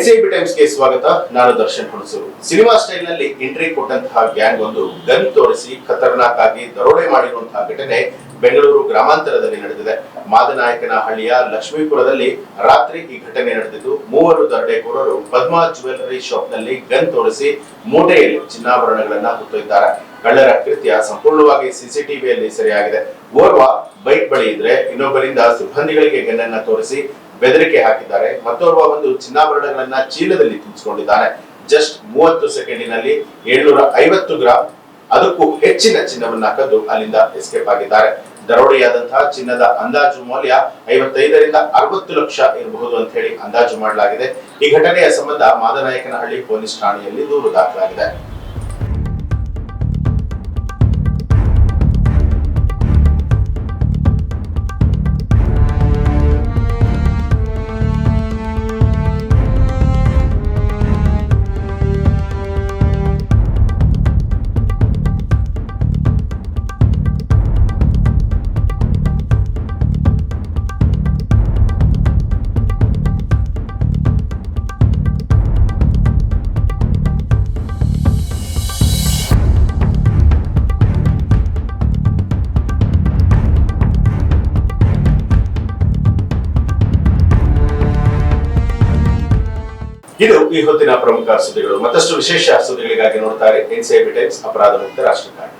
NCB ಟೈಮ್ಸ್ಗೆ ಸ್ವಾಗತ. ನಾನು Darshan Hunsur. Cinema style ನಲ್ಲಿ ಎಂಟ್ರಿ ಕೊಟ್ಟಂತಹ ಗ್ಯಾಂಗ್ ಒಂದು ಗನ್ ತೋರಿಸಿ ಖತರ್ನಾಕ್ ಆಗಿ ದರೋಡೆ ಮಾಡಿರುವಂತಹ ಘಟನೆ ಬೆಂಗಳೂರು ಗ್ರಾಮಾಂತರದಲ್ಲಿ ನಡೆದಿದೆ. ಮಾದನಾಯಕನಹಳ್ಳಿಯ ಲಕ್ಷ್ಮೀಪುರದಲ್ಲಿ ರಾತ್ರಿ ಈ ಘಟನೆ ನಡೆದಿದ್ದು, ಮೂವರು ದರೋಡೆಕೋರರು ಪದ್ಮಾ ಜ್ಯುವೆಲರಿ ಶಾಪ್ ನಲ್ಲಿ ಗನ್ ತೋರಿಸಿ ಮೂಟೆಯಲ್ಲಿ ಚಿನ್ನಾಭರಣಗಳನ್ನ ಹೊತ್ತೊಯ್ದಿದ್ದಾರೆ. ಕಳ್ಳರ ಕೃತ್ಯ ಸಂಪೂರ್ಣವಾಗಿ ಸಿಸಿಟಿವಿಯಲ್ಲಿ ಸೆರೆಯಾಗಿದೆ. ಓರ್ವ ಬೈಕ್ ಬಳಿ ಇದ್ರೆ ಇನ್ನೊಬ್ಬರಿಂದ ಸಿಬ್ಬಂದಿಗಳಿಗೆ ಗನ್ನನ್ನ ತೋರಿಸಿ ಬೆದರಿಕೆ ಹಾಕಿದ್ದಾರೆ. ಮತ್ತೋರ್ವ ಒಂದು ಚಿನ್ನಾಭರಣಗಳನ್ನ ಚೀಲದಲ್ಲಿ ತುಂಬಿಸಿಕೊಂಡಿದ್ದಾನೆ. ಜಸ್ಟ್ 30 ಸೆಕೆಂಡಿನಲ್ಲಿ 750 ಗ್ರಾಂ ಅದಕ್ಕೂ ಹೆಚ್ಚಿನ ಚಿನ್ನವನ್ನ ಕದ್ದು ಅಲ್ಲಿಂದ ಎಸ್ಕೇಪ್ ಆಗಿದ್ದಾರೆ. ದರೋಡೆಯಾದಂತಹ ಚಿನ್ನದ ಅಂದಾಜು ಮೌಲ್ಯ 55 ರಿಂದ 60 ಲಕ್ಷ ಇರಬಹುದು ಅಂತ ಹೇಳಿ ಅಂದಾಜು ಮಾಡಲಾಗಿದೆ. ಈ ಘಟನೆಯ ಸಂಬಂಧ ಮಾದನಾಯಕನಹಳ್ಳಿ ಪೊಲೀಸ್ ಠಾಣೆಯಲ್ಲಿ ದೂರು ದಾಖಲಾಗಿದೆ. ಇದು ಈ ಹೊತ್ತಿನ ಪ್ರಮುಖ ಸುದ್ದಿಗಳು. ಮತ್ತಷ್ಟು ವಿಶೇಷ ಸುದ್ದಿಗಳಿಗಾಗಿ ನೋಡ್ತಾರೆ ಎನ್ಸಿಬಿ ಟೈಮ್ಸ್, ಅಪರಾಧ ಮುಕ್ತ ರಾಷ್ಟ್ರಕಾರ್ಯ.